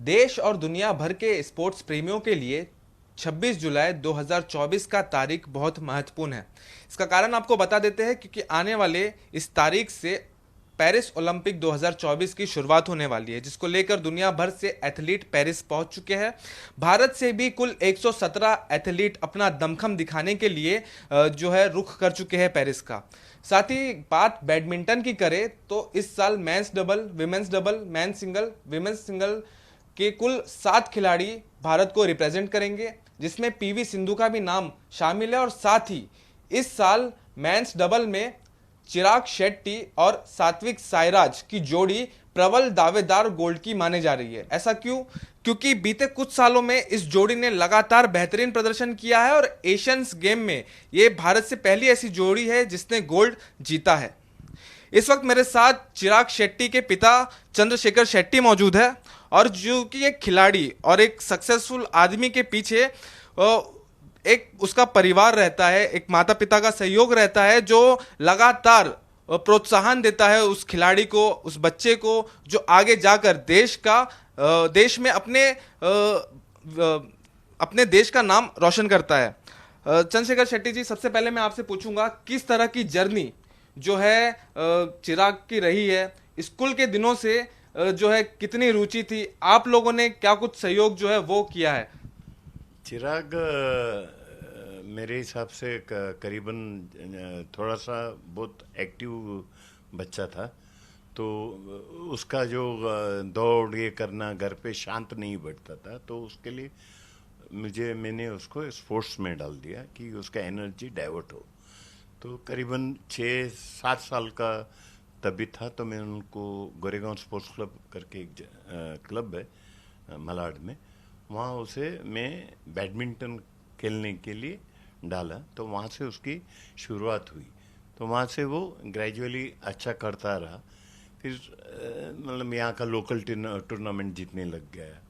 देश और दुनिया भर के स्पोर्ट्स प्रेमियों के लिए 26 जुलाई 2024 का तारीख बहुत महत्वपूर्ण है। इसका कारण आपको बता देते हैं क्योंकि आने वाले इस तारीख से पेरिस ओलंपिक 2024 की शुरुआत होने वाली है, जिसको लेकर दुनिया भर से एथलीट पेरिस पहुंच चुके हैं। भारत से भी कुल 117 एथलीट अपना दमखम दिखाने के लिए जो है रुख कर चुके हैं पेरिस का। साथ ही बात बैडमिंटन की करें तो इस साल men's double, man single, women's single के कुल 7 खिलाड़ी भारत को रिप्रेजेंट करेंगे, जिसमें पीवी सिंधु का भी नाम शामिल है। और साथ ही इस साल मेंस डबल में चिराग शेट्टी और सात्विक साईराज की जोड़ी प्रबल दावेदार गोल्ड की माने जा रही है। ऐसा क्यों? क्योंकि बीते कुछ सालों में इस जोड़ी ने लगातार बेहतरीन प्रदर्शन किया है और एशियंस गेम में ये भारत से पहली ऐसी जोड़ी है जिसने गोल्ड जीता है। इस वक्त मेरे साथ चिराग शेट्टी के पिता चंद्रशेखर शेट्टी मौजूद है, और जो कि एक खिलाड़ी और एक सक्सेसफुल आदमी के पीछे एक उसका परिवार रहता है, एक माता पिता का सहयोग रहता है जो लगातार प्रोत्साहन देता है उस खिलाड़ी को, उस बच्चे को, जो आगे जाकर देश में अपने देश का नाम रोशन करता है। चंद्रशेखर शेट्टी जी, सबसे पहले मैं आपसे पूछूंगा किस तरह की जर्नी जो है चिराग की रही है। स्कूल के दिनों से जो है कितनी रुचि थी, आप लोगों ने क्या कुछ सहयोग जो है वो किया है? चिराग मेरे हिसाब से करीबन थोड़ा सा बहुत एक्टिव बच्चा था, तो उसका जो दौड़ ये करना, घर पे शांत नहीं बैठता था, तो उसके लिए मैंने उसको स्पोर्ट्स में डाल दिया कि उसका एनर्जी डाइवर्ट हो। तो करीबन 6-7 साल का तभी था, तो मैं उनको गोरेगांव स्पोर्ट्स क्लब करके एक क्लब है मलाड में, वहाँ उसे मैं बैडमिंटन खेलने के लिए डाला। तो वहाँ से उसकी शुरुआत हुई, तो वहाँ से वो ग्रेजुअली अच्छा करता रहा। फिर मतलब यहाँ का लोकल टूर्नामेंट जीतने लग गया।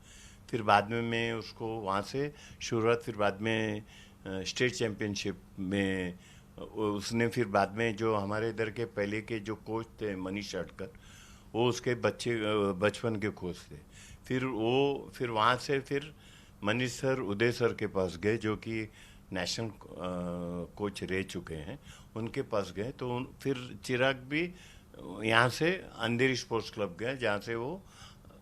फिर बाद में मैं उसको वहाँ से शुरुआत, फिर बाद में स्टेट चैम्पियनशिप में उसने, फिर बाद में जो हमारे इधर के पहले के जो कोच थे मनीष अटकर, वो उसके बचपन के कोच थे। फिर वहाँ से फिर मनीष सर, उदय सर के पास गए, जो कि नेशनल कोच रह चुके हैं, उनके पास गए। तो फिर चिराग भी यहाँ से अंधेरी स्पोर्ट्स क्लब गया, जहाँ से वो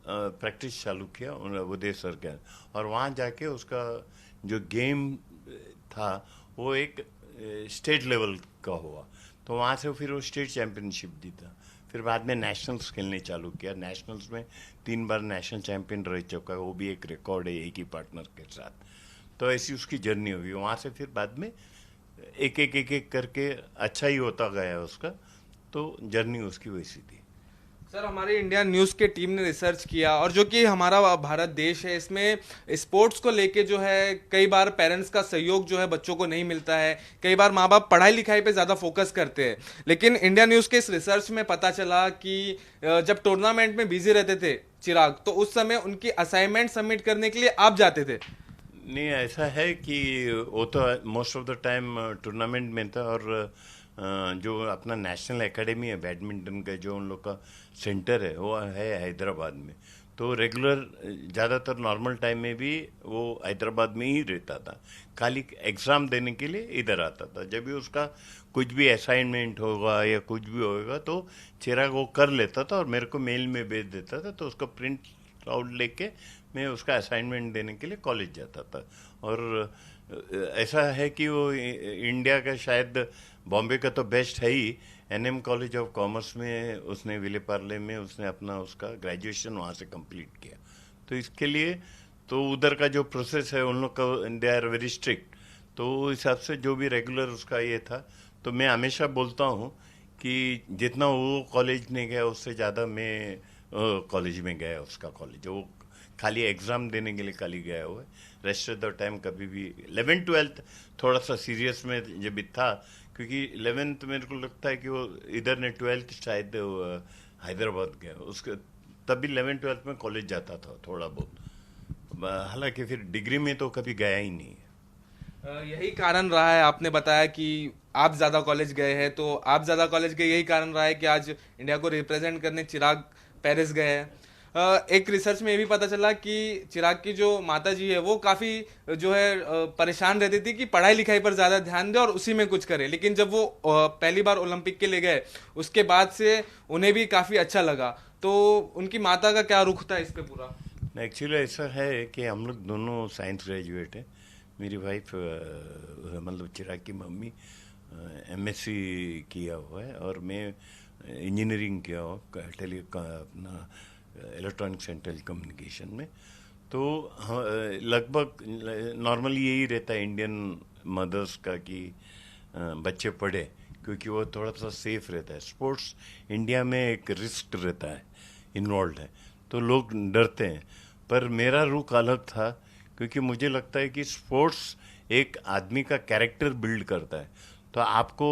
प्रैक्टिस चालू किया उदय सर के, और वहाँ जाके उसका जो गेम था वो एक स्टेट लेवल का हुआ। तो वहाँ से फिर वो स्टेट चैम्पियनशिप जीता। फिर बाद में नेशनल्स खेलने चालू किया। नेशनल्स में 3 बार नेशनल चैंपियन रह चुका है, वो भी एक रिकॉर्ड है एक ही पार्टनर के साथ। तो ऐसी उसकी जर्नी हुई। वहाँ से फिर बाद में एक करके अच्छा ही होता गया उसका, तो जर्नी उसकी वैसी थी। सर, हमारी इंडिया न्यूज़ के टीम ने रिसर्च किया, और जो कि हमारा भारत देश है, इसमें स्पोर्ट्स को लेके जो है कई बार पेरेंट्स का सहयोग जो है बच्चों को नहीं मिलता है। कई बार माँ बाप पढ़ाई लिखाई पे ज़्यादा फोकस करते हैं, लेकिन इंडिया न्यूज़ के इस रिसर्च में पता चला कि जब टूर्नामेंट में बिजी रहते थे चिराग, तो उस समय उनकी असाइनमेंट सबमिट करने के लिए आप जाते थे। नहीं, ऐसा है कि वो तो most of the time tournament में था, और जो अपना नेशनल एकेडमी है बैडमिंटन का, जो उन लोग का सेंटर है, वो है हैदराबाद में। तो रेगुलर ज़्यादातर नॉर्मल टाइम में भी वो हैदराबाद में ही रहता था, खाली एग्ज़ाम देने के लिए इधर आता था। जब भी उसका कुछ भी असाइनमेंट होगा या कुछ भी होगा, तो चिराग वो कर लेता था और मेरे को मेल में भेज देता था। तो उसका प्रिंट आउट लेके मैं उसका असाइनमेंट देने के लिए कॉलेज जाता था। और ऐसा है कि वो इंडिया का शायद बॉम्बे का तो बेस्ट है ही, एनएम कॉलेज ऑफ कॉमर्स में उसने विलेपार्ले में उसने अपना उसका ग्रेजुएशन वहाँ से कंप्लीट किया। तो इसके लिए तो उधर का जो प्रोसेस है उन लोग का, दे आर वेरी स्ट्रिक्ट। तो उस हिसाब से जो भी रेगुलर उसका ये था, तो मैं हमेशा बोलता हूँ कि जितना वो कॉलेज नहीं गया उससे ज़्यादा मैं कॉलेज में गया। उसका कॉलेज वो खाली एग्ज़ाम देने के लिए खाली गया हुआ है, रेस्ट ऑफ द टाइम कभी भी 11th-12th थोड़ा सा सीरियस में जब था, क्योंकि 11th मेरे को लगता है कि वो इधर ने 12th शायद हैदराबाद गया, उसके तभी 11th-12th में कॉलेज जाता था थोड़ा बहुत। हालांकि फिर डिग्री में तो कभी गया ही नहीं है। यही कारण रहा है, आपने बताया कि आप ज़्यादा कॉलेज गए हैं, तो आप ज़्यादा कॉलेज गए, यही कारण रहा है कि आज इंडिया को रिप्रेजेंट करने चिराग पेरिस गए हैं। एक रिसर्च में ये भी पता चला कि चिराग की जो माता जी है वो काफी जो है परेशान रहती थी कि पढ़ाई लिखाई पर ज्यादा ध्यान दे और उसी में कुछ करे, लेकिन जब वो पहली बार ओलंपिक के लिए गए उसके बाद से उन्हें भी काफी अच्छा लगा। तो उनकी माता का क्या रुख था इस पे पूरा? एक्चुअली ऐसा है कि हम लोग दोनों साइंस ग्रेजुएट हैं। मेरी वाइफ मतलब चिराग की मम्मी एमएससी किया हुआ है और मैं इंजीनियरिंग किया हुआ अपना इलेक्ट्रॉनिक्स एंड टेलीकम्युनिकेशन में। तो लगभग नॉर्मली यही रहता है इंडियन मदर्स का कि बच्चे पढ़े, क्योंकि वो थोड़ा सा सेफ रहता है। स्पोर्ट्स इंडिया में एक रिस्क रहता है, इन्वॉल्व है, तो लोग डरते हैं। पर मेरा रुख अलग था, क्योंकि मुझे लगता है कि स्पोर्ट्स एक आदमी का कैरेक्टर बिल्ड करता है। तो आपको,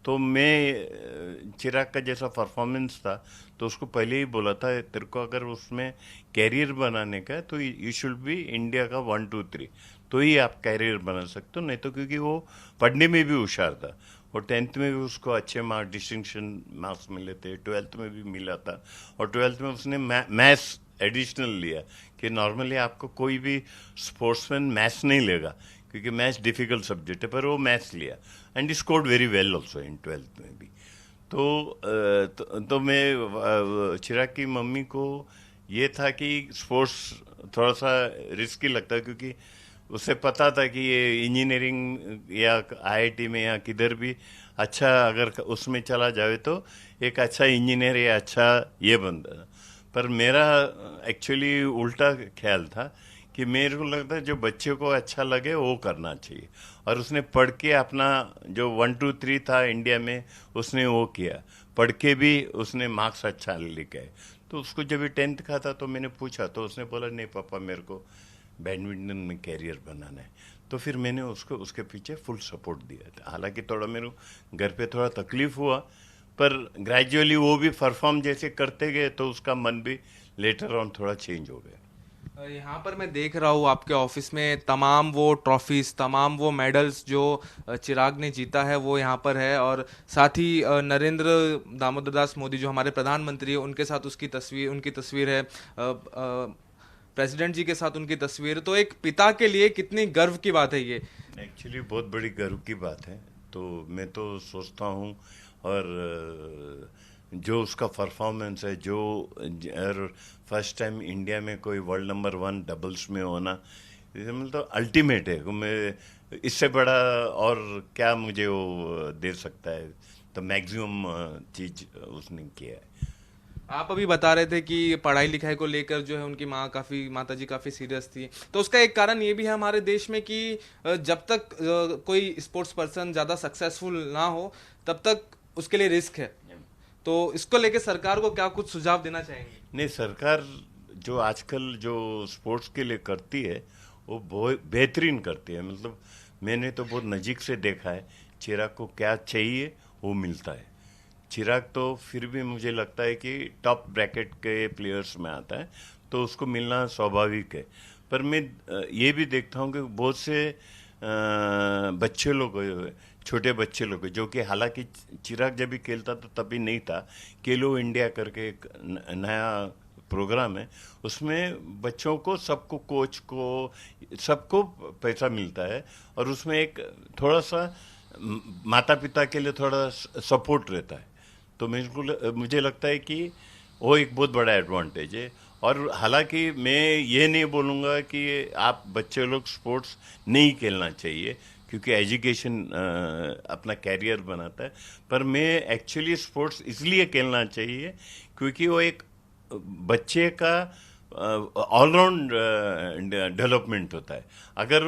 तो मैं चिराग का जैसा परफॉर्मेंस था तो उसको पहले ही बोला था, तेरे को अगर उसमें कैरियर बनाने का है तो यू शुड बी इंडिया का 1 2 3, तो ही आप कैरियर बना सकते हो। नहीं तो, क्योंकि वो पढ़ने में भी होशियार था और 10th में भी उसको अच्छे मार्क्स, डिस्टिंक्शन मार्क्स मिले थे, 12th में भी मिला था। और 12th में उसने मैथ्स एडिशनल लिया, कि नॉर्मली आपको कोई भी स्पोर्ट्समैन मैथ्स नहीं लेगा, क्योंकि मैथ्स डिफिकल्ट सब्जेक्ट है, पर वो मैथ्स लिया and scored very well also in 12th में भी। तो मैं चिराग की मम्मी को ये था कि स्पोर्ट्स थोड़ा सा रिस्की लगता है, क्योंकि उसे पता था कि ये इंजीनियरिंग या आईआईटी में या किधर भी अच्छा अगर उसमें चला जाए तो एक अच्छा इंजीनियर या अच्छा ये बनता। पर मेरा एक्चुअली उल्टा ख्याल था कि मेरे को लगता है जो बच्चे को अच्छा लगे वो करना चाहिए। और उसने पढ़ के अपना जो 1 2 3 था इंडिया में, उसने वो किया, पढ़ के भी उसने मार्क्स अच्छा लेके आए। तो उसको जब भी 10th का था तो मैंने पूछा, तो उसने बोला नहीं पापा, मेरे को बैडमिंटन में कैरियर बनाना है। तो फिर मैंने उसको उसके पीछे फुल सपोर्ट दिया था। हालांकि थोड़ा मेरे घर पे थोड़ा तकलीफ हुआ, पर ग्रेजुअली वो भी परफॉर्म जैसे करते गए तो उसका मन भी लेटर ऑन थोड़ा चेंज हो गया। यहाँ पर मैं देख रहा हूँ आपके ऑफिस में तमाम वो ट्रॉफीज, तमाम वो मेडल्स जो चिराग ने जीता है वो यहाँ पर है, और साथ ही नरेंद्र दामोदर दास मोदी जो हमारे प्रधानमंत्री है उनके साथ उनकी तस्वीर है, प्रेसिडेंट जी के साथ उनकी तस्वीर। तो एक पिता के लिए कितनी गर्व की बात है ये। एक्चुअली बहुत बड़ी गर्व की बात है। तो मैं तो सोचता हूँ, और जो उसका परफॉर्मेंस है, जो फर्स्ट टाइम इंडिया में कोई वर्ल्ड नंबर 1 डबल्स में होना, मतलब तो अल्टीमेट है। मैं इससे बड़ा और क्या मुझे वो दे सकता है। तो मैक्सिमम चीज उसने किया है। आप अभी बता रहे थे कि पढ़ाई लिखाई को लेकर जो है उनकी माता जी काफी सीरियस थी, तो उसका एक कारण ये भी है हमारे देश में कि जब तक कोई स्पोर्ट्स पर्सन ज्यादा सक्सेसफुल ना हो तब तक उसके लिए रिस्क है। तो इसको लेकर सरकार को क्या कुछ सुझाव देना चाहेंगे? नहीं, सरकार जो आजकल जो स्पोर्ट्स के लिए करती है वो बहुत बेहतरीन करती है। मतलब मैंने तो बहुत नज़दीक से देखा है, चिराग को क्या चाहिए वो मिलता है। चिराग तो फिर भी मुझे लगता है कि टॉप ब्रैकेट के प्लेयर्स में आता है, तो उसको मिलना स्वाभाविक है। पर मैं ये भी देखता हूँ कि बहुत से बच्चे लोग, छोटे बच्चे लोग, जो कि हालांकि चिराग जब भी खेलता था तभी नहीं था, खेलो इंडिया करके एक नया प्रोग्राम है, उसमें बच्चों को, सबको, कोच को, सबको पैसा मिलता है। और उसमें एक थोड़ा सा माता पिता के लिए थोड़ा सपोर्ट रहता है। तो मुझे लगता है कि वो एक बहुत बड़ा एडवांटेज है। और हालांकि मैं ये नहीं बोलूँगा कि आप बच्चे लोग स्पोर्ट्स नहीं खेलना चाहिए, क्योंकि एजुकेशन अपना कैरियर बनाता है। पर मैं एक्चुअली स्पोर्ट्स इसलिए खेलना चाहिए क्योंकि वो एक बच्चे का ऑलराउंड डेवलपमेंट होता है। अगर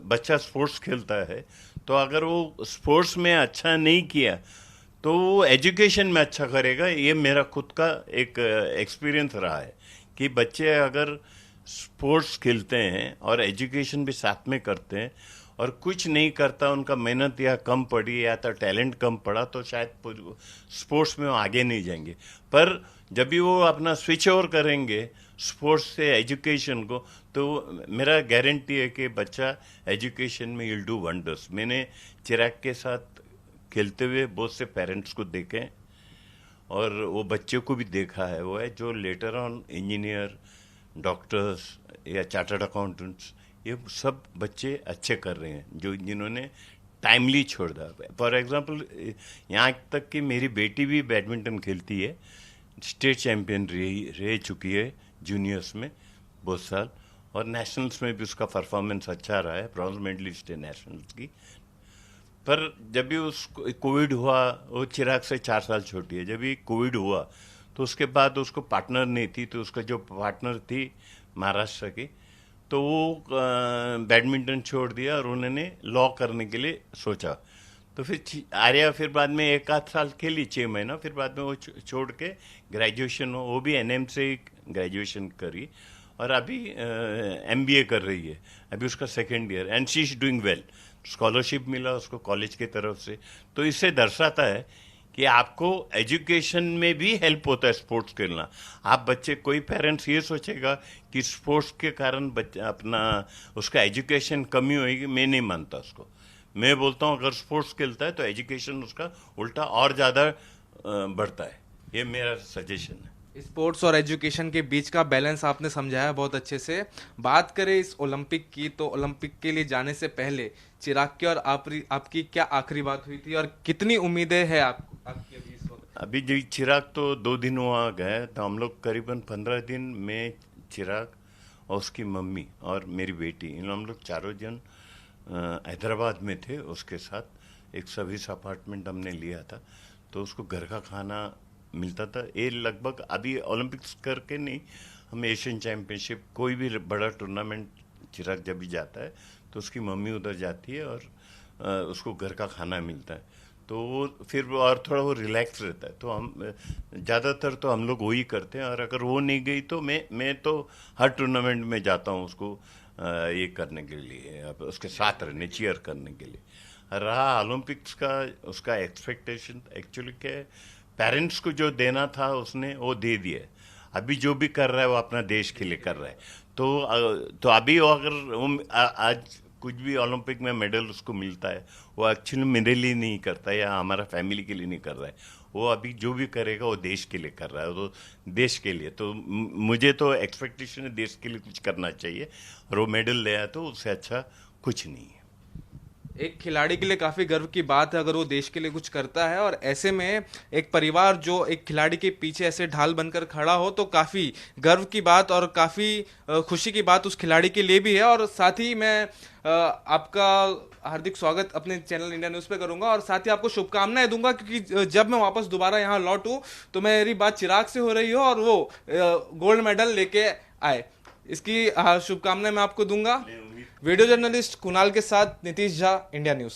बच्चा स्पोर्ट्स खेलता है, तो अगर वो स्पोर्ट्स में अच्छा नहीं किया तो वो एजुकेशन में अच्छा करेगा। ये मेरा खुद का एक एक्सपीरियंस रहा है कि बच्चे अगर स्पोर्ट्स खेलते हैं और एजुकेशन भी साथ में करते हैं, और कुछ नहीं करता, उनका मेहनत या कम पड़ी या तो टैलेंट कम पड़ा, तो शायद स्पोर्ट्स में वो आगे नहीं जाएंगे। पर जब भी वो अपना स्विच ओवर करेंगे स्पोर्ट्स से एजुकेशन को, तो मेरा गारंटी है कि बच्चा एजुकेशन में विल डू वंडर्स। मैंने चिराग के साथ खेलते हुए बहुत से पेरेंट्स को देखे, और वो बच्चे को भी देखा है, वो है जो लेटर ऑन इंजीनियर, डॉक्टर्स या चार्टर्ड अकाउंटेंट्स, ये सब बच्चे अच्छे कर रहे हैं जो जिन्होंने टाइमली छोड़ दिया। फॉर एग्जांपल यहाँ तक कि मेरी बेटी भी बैडमिंटन खेलती है, स्टेट चैंपियन रह चुकी है जूनियर्स में बहुत साल, और नेशनल्स में भी उसका परफॉर्मेंस अच्छा रहा है, ब्रॉन्ज मेडलिस्ट है नेशनल्स की। पर जब भी उसको कोविड हुआ, वो चिराग से 4 साल छोटी है, जब भी कोविड हुआ तो उसके बाद उसको पार्टनर नहीं थी, तो उसका जो पार्टनर थी महाराष्ट्र की, तो वो बैडमिंटन छोड़ दिया और उन्होंने लॉ करने के लिए सोचा। तो फिर आर्या फिर बाद में 1 आध साल खेली, 6 महीना, फिर बाद में वो छोड़ के ग्रेजुएशन, वो भी एनएम से ग्रेजुएशन करी और अभी एमबीए कर रही है, अभी उसका 2nd year, and she is doing well. Scholarship मिला उसको कॉलेज की तरफ से। तो इससे दर्शाता है कि आपको एजुकेशन में भी हेल्प होता है स्पोर्ट्स खेलना। आप बच्चे, कोई पेरेंट्स ये सोचेगा कि स्पोर्ट्स के कारण बच्चा अपना उसका एजुकेशन कमी होगी, मैं नहीं मानता उसको। मैं बोलता हूँ अगर स्पोर्ट्स खेलता है तो एजुकेशन उसका उल्टा और ज़्यादा बढ़ता है। ये मेरा सजेशन है। स्पोर्ट्स और एजुकेशन के बीच का बैलेंस आपने समझाया बहुत अच्छे से। बात करें इस ओलंपिक की, तो ओलंपिक के लिए जाने से पहले चिराग की और आपकी क्या आखिरी बात हुई थी और कितनी उम्मीदें हैं आपकी अभी इस वक्त? अभी जी चिराग तो 2 दिन वहाँ गए, तो हम लोग करीबन 15 दिन में, चिराग और उसकी मम्मी और मेरी बेटी, इन हम लोग चारों जन हैदराबाद में थे उसके साथ। एक सर्विस अपार्टमेंट हमने लिया था, तो उसको घर का खाना मिलता था। ये लगभग अभी ओलंपिक्स करके नहीं, हम एशियन चैम्पियनशिप, कोई भी बड़ा टूर्नामेंट चिराग जब भी जाता है तो उसकी मम्मी उधर जाती है और उसको घर का खाना मिलता है, तो वो फिर और थोड़ा वो रिलैक्स रहता है। तो हम ज़्यादातर तो हम लोग वही करते हैं, और अगर वो नहीं गई तो मैं तो हर टूर्नामेंट में जाता हूँ उसको ये करने के लिए, उसके साथ रहने, चीयर करने के लिए। रहा ओलंपिक्स का, उसका एक्सपेक्टेशन एक्चुअली क्या है, पेरेंट्स को जो देना था उसने वो दे दिया। अभी जो भी कर रहा है वो अपना देश के लिए कर रहा है। तो अभी वो अगर वो आज कुछ भी ओलंपिक में मेडल उसको मिलता है, वो एक्चुअली मेरे लिए नहीं करता है या हमारा फैमिली के लिए नहीं कर रहा है। वो अभी जो भी करेगा वो देश के लिए कर रहा है, तो देश के लिए। तो मुझे तो एक्सपेक्टेशन है देश के लिए कुछ करना चाहिए, और वो मेडल ले आया तो उससे अच्छा कुछ नहीं है। एक खिलाड़ी के लिए काफी गर्व की बात है अगर वो देश के लिए कुछ करता है, और ऐसे में एक परिवार जो एक खिलाड़ी के पीछे ऐसे ढाल बनकर खड़ा हो तो काफी गर्व की बात और काफी खुशी की बात उस खिलाड़ी के लिए भी है। और साथ ही मैं आपका हार्दिक स्वागत अपने चैनल इंडिया न्यूज़ पे करूंगा, और साथ ही आपको शुभकामनाएं दूंगा, क्योंकि जब मैं वापस दोबारा यहाँ लौटूं तो मेरी बात चिराग से हो रही हो और वो गोल्ड मेडल लेके आए, इसकी शुभकामनाएं मैं आपको दूंगा। वीडियो जर्नलिस्ट कुणाल के साथ नीतीश झा, इंडिया न्यूज़।